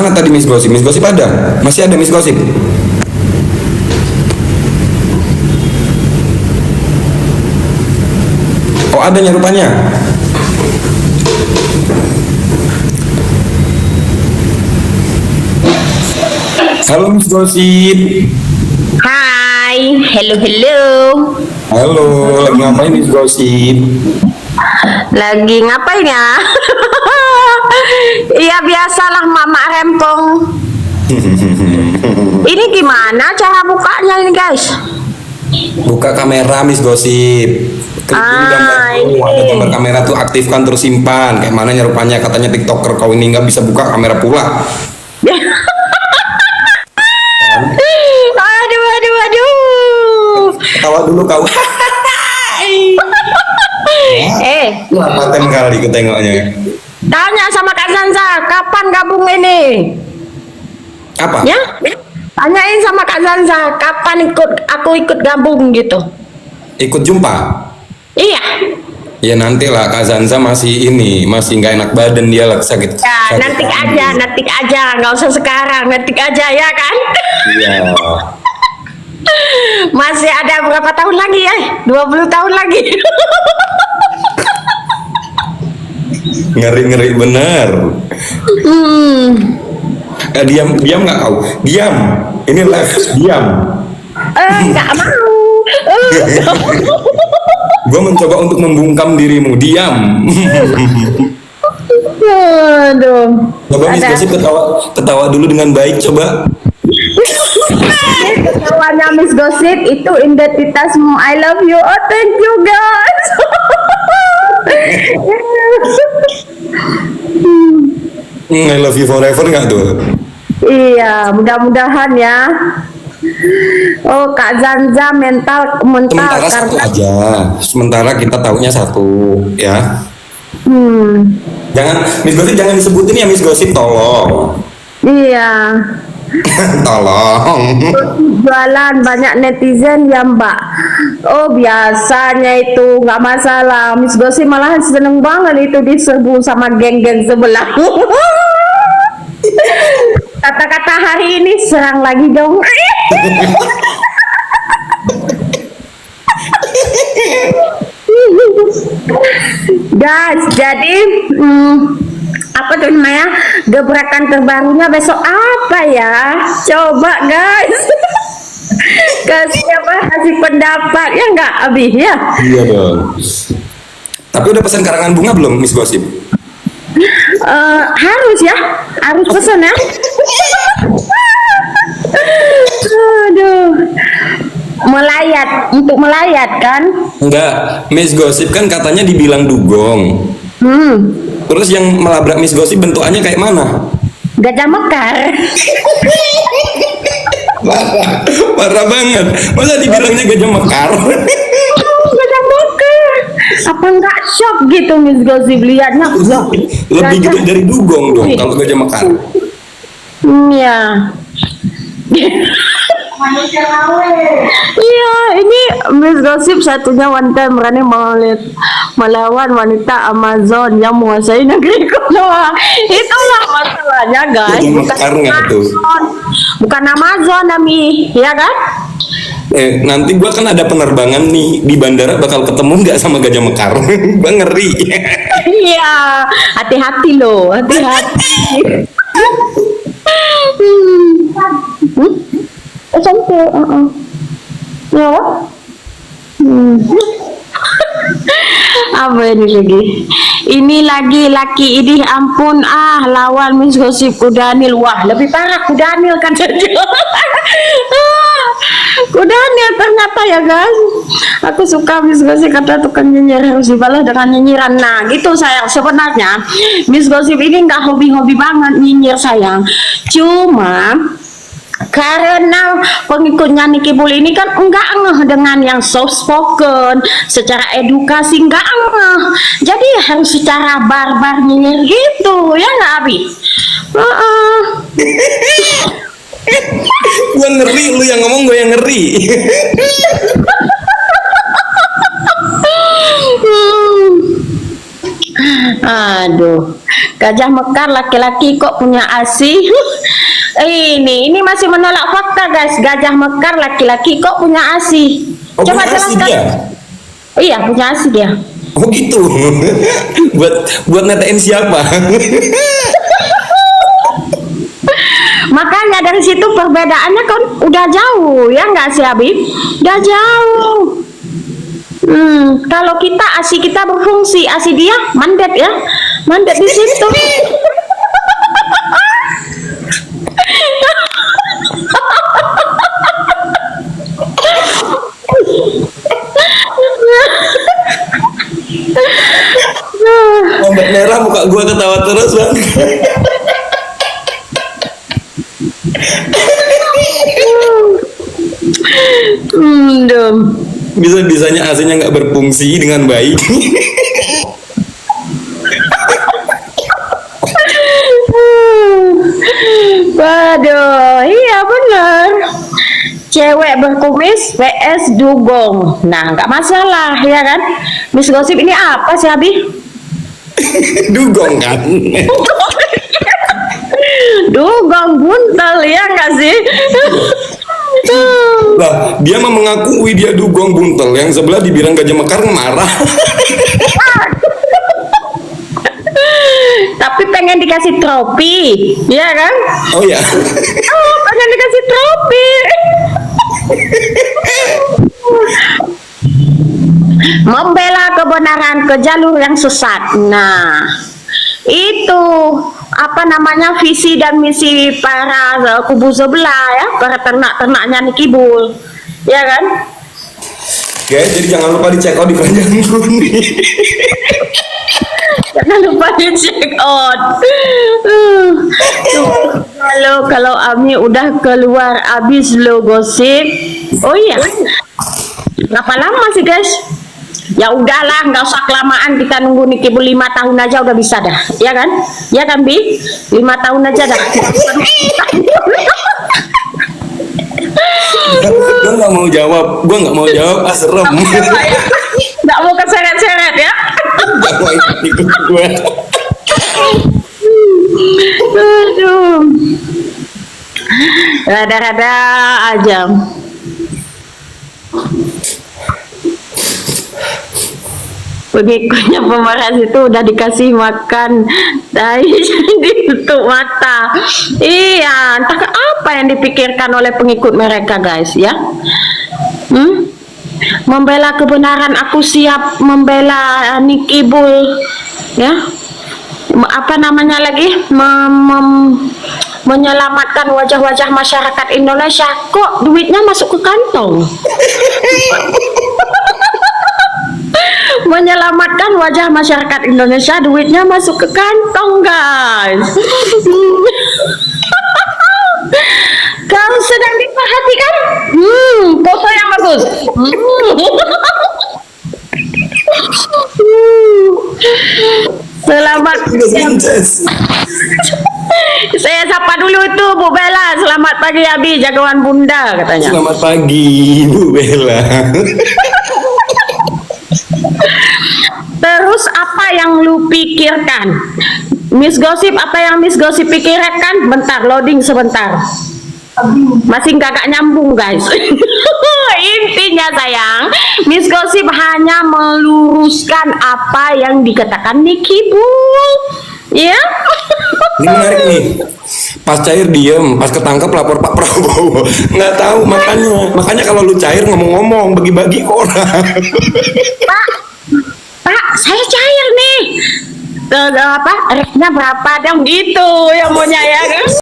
Mana tadi Miss Gosip? Miss Gosip ada? Masih ada Miss Gosip? Oh, adanya rupanya. Halo Miss Gosip. Hai, hello. Halo, lagi ngapain Miss Gosip? Lagi ngapain ya? Iya biasalah mama rempong. Ini gimana cara bukanya ini guys? Buka kamera Miss Gosip. Klik dulu gambar tuh, ada gambar kamera tuh, aktifkan terus simpan. Kayak mana rupanya, katanya TikToker kau ini nggak bisa buka kamera pula. Aduh. Ketawa dulu kau. Wah, paten kali ketengoknya. Tanya sama Kak Zanza, kapan gabung ini? Apa? Ya? Tanyain sama Kak Zanza, kapan aku ikut gabung gitu. Ikut jumpa? Iya. Ya nantilah, Kak Zanza masih nggak enak badan, dia lagi sakit. Ya, nanti aja, nggak usah sekarang, nanti aja ya kan? Iya. Masih ada berapa tahun lagi ya? 20 tahun lagi. Ngeri bener. Diam nggak kau? Diam. Ini live, diam. Nggak mau. Gue mencoba untuk membungkam dirimu. Diam. Aduh. Coba Miss Gosip ketawa dulu dengan baik, coba. Ketawanya Miss Gosip itu identitasmu. I love you. Oh, thank you guys. I love you forever nggak tuh? Iya, mudah-mudahan ya. Oh, Kak Zanza mental Sementara satu karena aja. Sementara kita tahunya satu, ya. Jangan Miss Gosip, jangan disebutin ya Miss Gosip, tolong. Iya. Tolong. Jualan banyak netizen ya Mbak. Oh biasanya itu nggak masalah. Miss Gosip malahan seneng banget itu diserbu sama geng-geng sebelah. Kata-kata hari ini serang lagi dong. Guys, jadi apa tuh namanya, gebrakan terbarunya besok apa ya? Coba guys. Kasih pendapat ya nggak Abi ya? Iya dong. Tapi udah pesan karangan bunga belum Miss Gosip? Harus ya, harus pesan ya. Aduh, untuk melayat kan? Enggak, Miss Gosip kan katanya dibilang dugong. Terus yang melabrak Miss Gosip bentukannya kayak mana? Gajah Mekar. Parah banget. Masa dibilangnya gajah mekar? Gajah Mekar. Apa enggak shock gitu Miss Gosip lihatnya? Lebih gede dari dugong dong kalau gajah mekar. Iya. Iya, ini Miss Gosip satunya wanita berani melawan wanita Amazon yang menguasai negeri Konoha. Itulah masalahnya guys. Bukan Amazon Ami, ya kan? Nanti gua kan ada penerbangan nih di bandara, bakal ketemu nggak sama gajah mekar? Gua ngeri. Iya, hati-hati loh, hati-hati. Cantik, ya. Apa ini lagi? Ini lagi laki ini ampun lawan Miss Gosip Kudanil. Wah, lebih parah Kudanil kan saja. Kudanil ternyata ya guys. Aku suka Miss Gosip kata tukang nyinyir harus dibalas dengan nyinyiran. Nah, gitu sayang. Sebenarnya Miss Gosip ini nggak hobi-hobi banget nyinyir sayang. Cuma karena pengikutnya Niki Bull ini kan enggak ngeh dengan yang soft spoken, secara edukasi enggak ngeh, jadi harus secara barbar nyinyir gitu ya nggak Abi? Gua ngeri, lu yang ngomong gue yang ngeri. Aduh, Gajah mekar laki-laki kok punya ASI. Ini masih menolak fakta guys. Gajah mekar laki-laki kok punya ASI. Oh, Coba punya ASI jelaskan. dia? Iya, punya ASI dia. Oh gitu. buat netain siapa? Makanya dari situ perbedaannya kan udah jauh, ya nggak sih Habib? Udah jauh. Kalau kita ASI kita berfungsi, ASI dia mandet ya, mandet di situ. Ombak merah muka gua ketawa terus bang. Dum. Bisa-bisanya AC-nya nggak berfungsi dengan baik. Waduh, iya bener. Cewek berkumis vs dugong. Nah, nggak masalah ya kan? Miss Gosip ini apa sih Abi? Dugong kan? Dugong buntel ya nggak sih? Lah, dia mah mengakui dia dugong buntel, yang sebelah dibilang gajah mekar marah. Tapi pengen dikasih trofi, ya kan? Oh ya. Oh, pengen dikasih trofi. Membela kebenaran ke jalur yang sesat. Nah, itu apa namanya visi dan misi para kubu sebelah ya, para ternak-ternaknya Nikibul, ya kan? Oke, jadi jangan lupa dicek out di Keranjang Kuning. Jangan lupa di check out. Kalau Ami udah keluar abis lo gosip. Oh iya. Berapa lama sih guys? Ya udahlah, nggak usah kelamaan, kita nunggu Nikibul 5 tahun aja udah bisa dah, ya kan? Ya kan Bi? 5 tahun aja dah. Gue nggak mau jawab, serem. Nggak mau keseret-seret ya? Nggak mau ikut gue. Aduh, rada-rada aja. Pengikutnya pemeras itu udah dikasih makan tai ditutup mata. Iya, entah apa yang dipikirkan oleh pengikut mereka guys ya. Membela kebenaran, aku siap membela Nikibul ya. Apa namanya lagi, menyelamatkan wajah-wajah masyarakat Indonesia. Kok duitnya masuk ke kantong? Menyelamatkan wajah masyarakat Indonesia, duitnya masuk ke kantong guys. Kau sedang diperhatikan? Foto yang bagus. Selamat. Saya sapa dulu itu Bu Bella. Selamat pagi Abi, jagoan Bunda katanya. Selamat pagi Bu Bella. Terus apa yang lu pikirkan? Miss Gosip, apa yang Miss Gosip pikirkan? Bentar, loading sebentar. Masih gak nyambung guys. Intinya sayang, Miss Gosip hanya meluruskan apa yang dikatakan Nikibul. Ya. Ini menarik nih. Pas cair diem, pas ketangkep lapor Pak Prabowo. Nggak tahu, makanya kalau lu cair ngomong-ngomong, bagi-bagi ke orang. Pak, saya cair nih. Apa? Reknya berapa dong gitu yang maunya ya kan?